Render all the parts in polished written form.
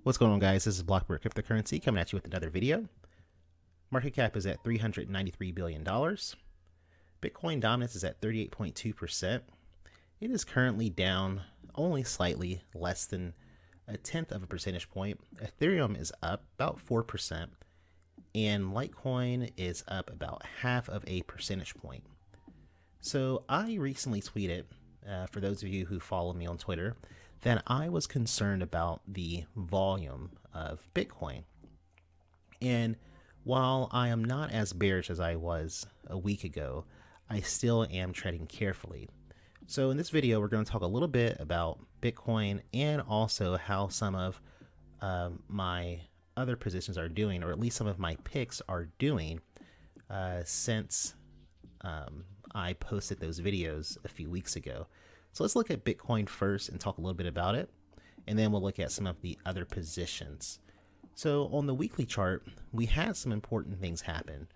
What's going on, guys? This is Blockbird Cryptocurrency coming at you with another video. Market cap is at $393 billion. Bitcoin dominance is at 38.2%. It is currently down only slightly, less than a tenth of a percentage point. Ethereum is up about 4%, and Litecoin is up about half of a percentage point. So I recently tweeted, for those of you who follow me on Twitter, that I was concerned about the volume of Bitcoin. And while I am not as bearish as I was a week ago, I still am treading carefully. So in this video, we're going to talk a little bit about Bitcoin and also how some of my other positions are doing, or at least some of my picks are doing since I posted those videos a few weeks ago. So let's look at Bitcoin first and talk a little bit about it, and then we'll look at some of the other positions. So on the weekly chart, we had some important things happen.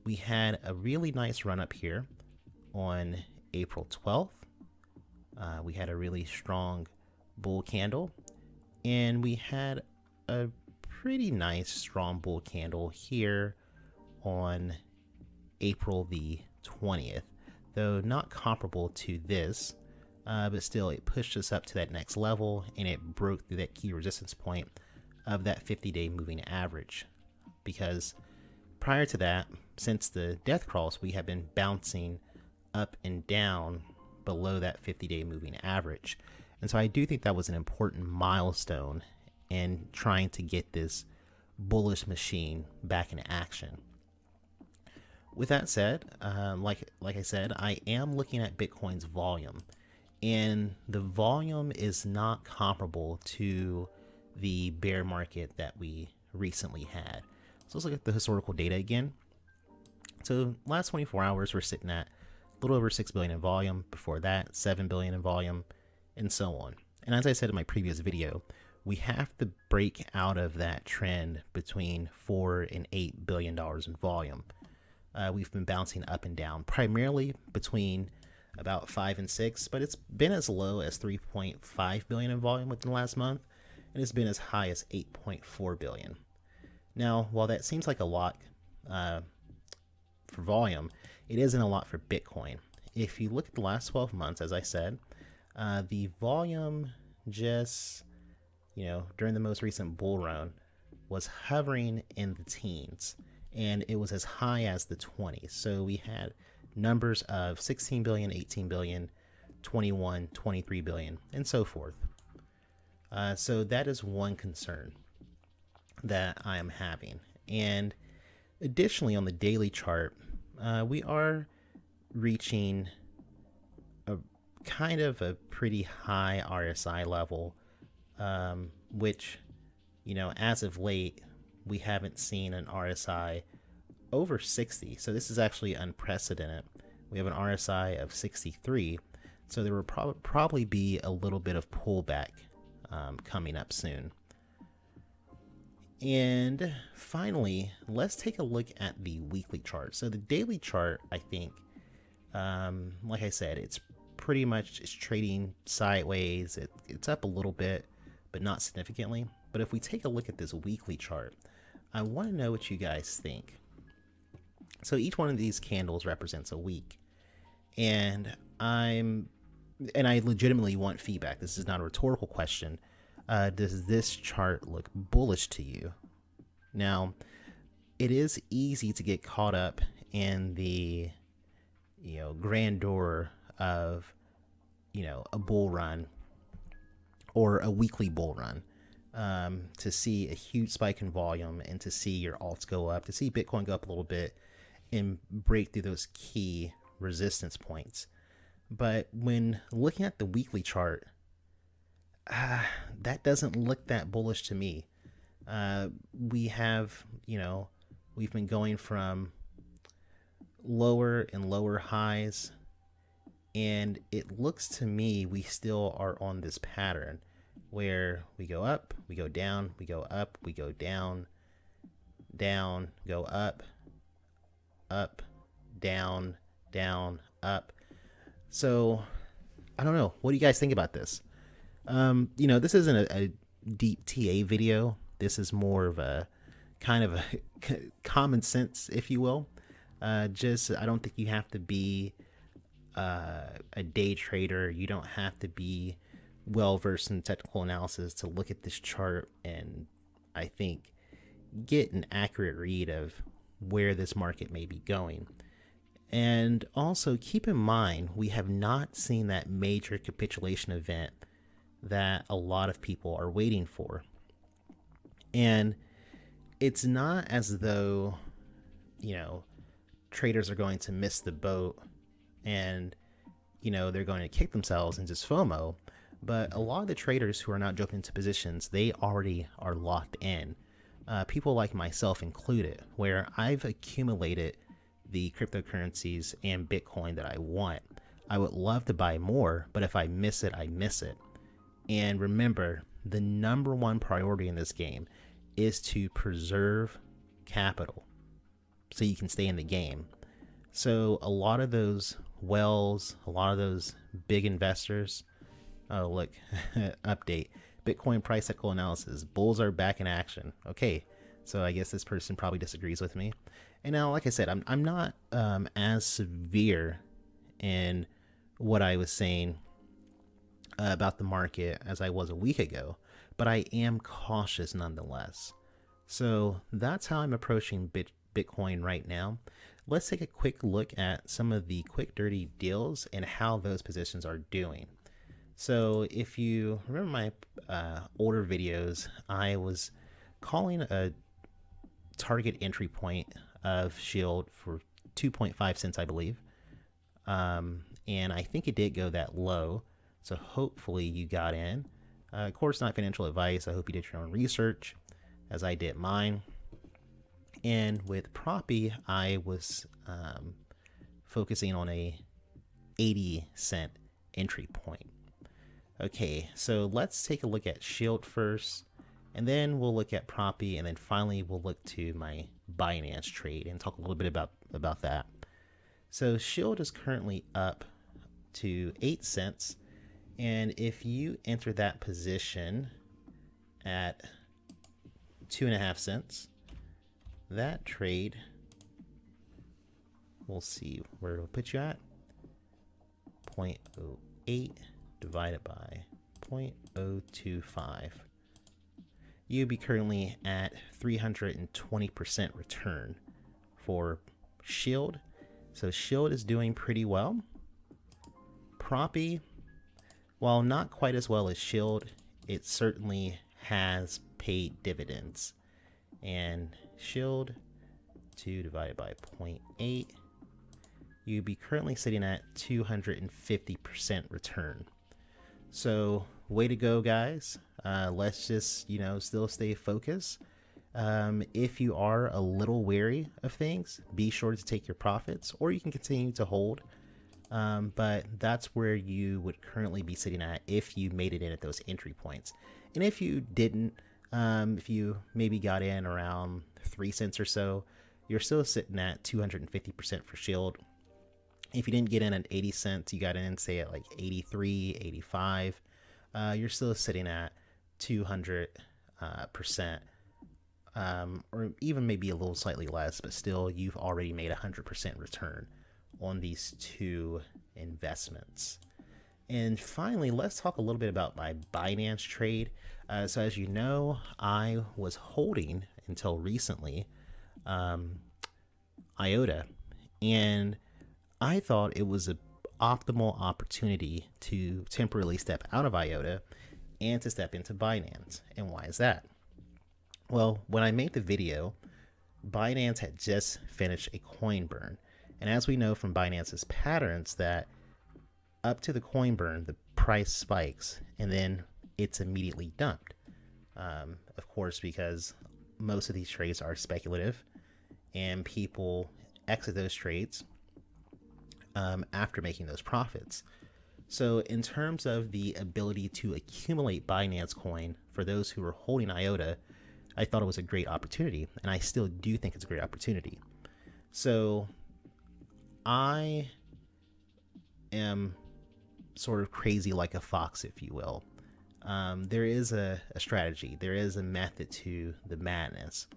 We had a really nice run up here on April 12th. We had a really strong bull candle, and we had a pretty nice strong bull candle here on April the 20th, though not comparable to this. But still, it pushed us up to that next level, and it broke through that key resistance point of that 50-day moving average. Because prior to that, since the death cross, we have been bouncing up and down below that 50-day moving average. And so I do think that was an important milestone in trying to get this bullish machine back in action. With that said, like I said, I am looking at Bitcoin's volume. And the volume is not comparable to the bear market that we recently had. So let's look at the historical data again. So last 24 hours, we're sitting at a little over 6 billion in volume. Before that, 7 billion in volume, and so on. And as I said in my previous video, we have to break out of that trend between $4 and $8 billion in volume. We've been bouncing up and down, primarily between about 5 and 6, but it's been as low as 3.5 billion in volume within the last month, and it's been as high as 8.4 billion. Now, while that seems like a lot for volume, it isn't a lot for Bitcoin. If you look at the last 12 months, as I said, the volume just, during the most recent bull run was hovering in the teens, and it was as high as the 20s. So we had numbers of 16 billion, 18 billion, 21, 23 billion, and so forth. So that is one concern that I am having. And additionally, on the daily chart, we are reaching a kind of a pretty high RSI level, which, as of late, we haven't seen an RSI over 60. So this is actually unprecedented. We have an RSI of 63. So there will probably be a little bit of pullback coming up soon. And finally, let's take a look at the weekly chart. So the daily chart, I think, like I said, it's pretty much trading sideways. It's up a little bit, but not significantly. But if we take a look at this weekly chart, I want to know what you guys think. So each one of these candles represents a week, and I legitimately want feedback. This is not a rhetorical question. Does this chart look bullish to you? Now, it is easy to get caught up in the grandeur of a bull run or a weekly bull run. To see a huge spike in volume and to see your alts go up, to see Bitcoin go up a little bit and break through those key resistance points. But when looking at the weekly chart, that doesn't look that bullish to me. We have, we've been going from lower and lower highs, and it looks to me we still are on this pattern where we go up, we go down, we go up, we go down, down, go up, up, down, down, up. So I don't know. What do you guys think about this? This isn't a deep TA video. This is more of a kind of a common sense, if you will. I don't think you have to be a day trader. You don't have to be well versed in technical analysis to look at this chart and I think get an accurate read of where this market may be going. And also keep in mind, we have not seen that major capitulation event that a lot of people are waiting for. And it's not as though, traders are going to miss the boat and, they're going to kick themselves and just FOMO. But a lot of the traders who are not jumping into positions, they already are locked in. People like myself included, where I've accumulated the cryptocurrencies and Bitcoin that I want. I would love to buy more, but if I miss it, I miss it. And remember, the number one priority in this game is to preserve capital so you can stay in the game. So a lot of those whales, a lot of those big investors, oh look, update, Bitcoin price cycle analysis, bulls are back in action. Okay, so I guess this person probably disagrees with me. And now, like I said, I'm not as severe in what I was saying about the market as I was a week ago, but I am cautious nonetheless. So that's how I'm approaching Bitcoin right now. Let's take a quick look at some of the quick dirty deals and how those positions are doing. So if you remember my older videos, I was calling a target entry point of SHIELD for 2.5 cents, I believe. And I think it did go that low. So hopefully you got in. Of course, not financial advice. I hope you did your own research, as I did mine. And with Propy, I was focusing on a 80-cent entry point. Okay, so let's take a look at SHIELD first, and then we'll look at Propy, and then finally we'll look to my Binance trade and talk a little bit about that. So SHIELD is currently up to 8 cents. And if you enter that position at 2.5 cents, that trade, we'll see where it'll put you at, 0.08 divided by 0.025. You'd be currently at 320% return for SHIELD. So SHIELD is doing pretty well. Propy, while not quite as well as SHIELD, it certainly has paid dividends. And SHIELD 2 divided by 0.8, you'd be currently sitting at 250% return. So way to go, guys. Let's just, still stay focused. If you are a little wary of things, be sure to take your profits, or you can continue to hold. But that's where you would currently be sitting at if you made it in at those entry points. And if you didn't, if you maybe got in around 3 cents or so, you're still sitting at 250% for SHIELD. If you didn't get in at 80 cents, you got in, say, at like 83, 85, you're still sitting at 200%, or even maybe a little slightly less, but still you've already made 100% return on these two investments. And finally, let's talk a little bit about my Binance trade. So as you know, I was holding until recently IOTA, and I thought it was an optimal opportunity to temporarily step out of IOTA and to step into Binance. And why is that? Well, when I made the video, Binance had just finished a coin burn. And as we know from Binance's patterns, that up to the coin burn, the price spikes and then it's immediately dumped. Of course, because most of these trades are speculative and people exit those trades after making those profits. So in terms of the ability to accumulate Binance coin for those who are holding IOTA, I thought it was a great opportunity, and I still do think it's a great opportunity. So I am sort of crazy like a fox, if you will. there is a strategy, there is a method to the madness.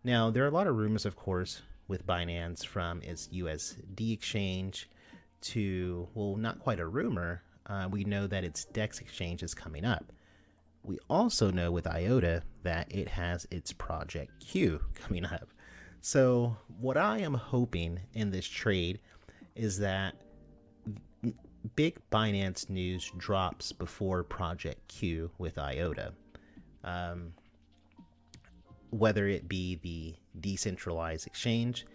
Now, there are a lot of rumors, of course, with Binance, from its USD exchange to, well, not quite a rumor. We know that its DEX exchange is coming up. We also know with IOTA that it has its Project Q coming up. So what I am hoping in this trade is that big Binance news drops before Project Q with IOTA. Whether it be the decentralized exchange,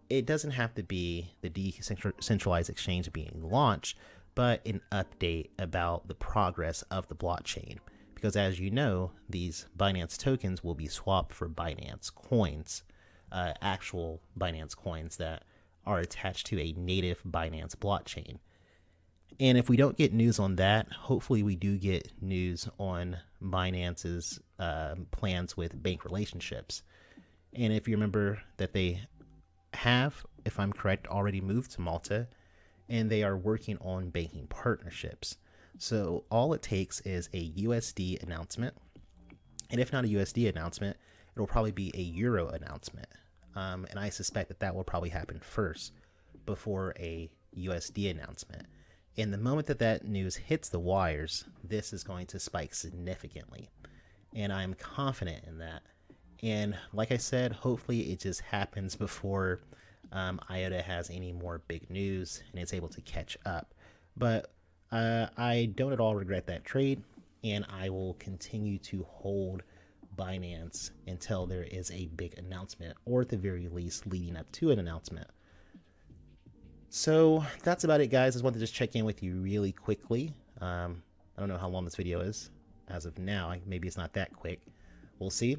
it doesn't have to be the decentralized exchange being launched, but an update about the progress of the blockchain. Because as you know, these Binance tokens will be swapped for Binance coins, actual Binance coins that are attached to a native Binance blockchain. And if we don't get news on that, hopefully we do get news on Binance's plans with bank relationships. And if you remember that they have, if I'm correct, already moved to Malta, and they are working on banking partnerships. So all it takes is a USD announcement. And if not a USD announcement, it'll probably be a Euro announcement. And I suspect that that will probably happen first before a USD announcement. And the moment that that news hits the wires, this is going to spike significantly. And I'm confident in that. And like I said, hopefully it just happens before IOTA has any more big news and it's able to catch up. But I don't at all regret that trade, and I will continue to hold Binance until there is a big announcement, or at the very least leading up to an announcement. So that's about it, guys. I just wanted to just check in with you really quickly. I don't know how long this video is as of now. Maybe it's not that quick. We'll see.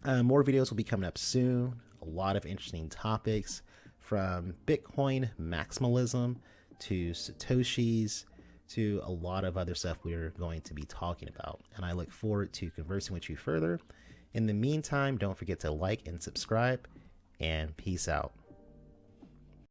More videos will be coming up soon. A lot of interesting topics, from Bitcoin maximalism to Satoshis to a lot of other stuff we're going to be talking about. And I look forward to conversing with you further. In the meantime, don't forget to like and subscribe, and peace out.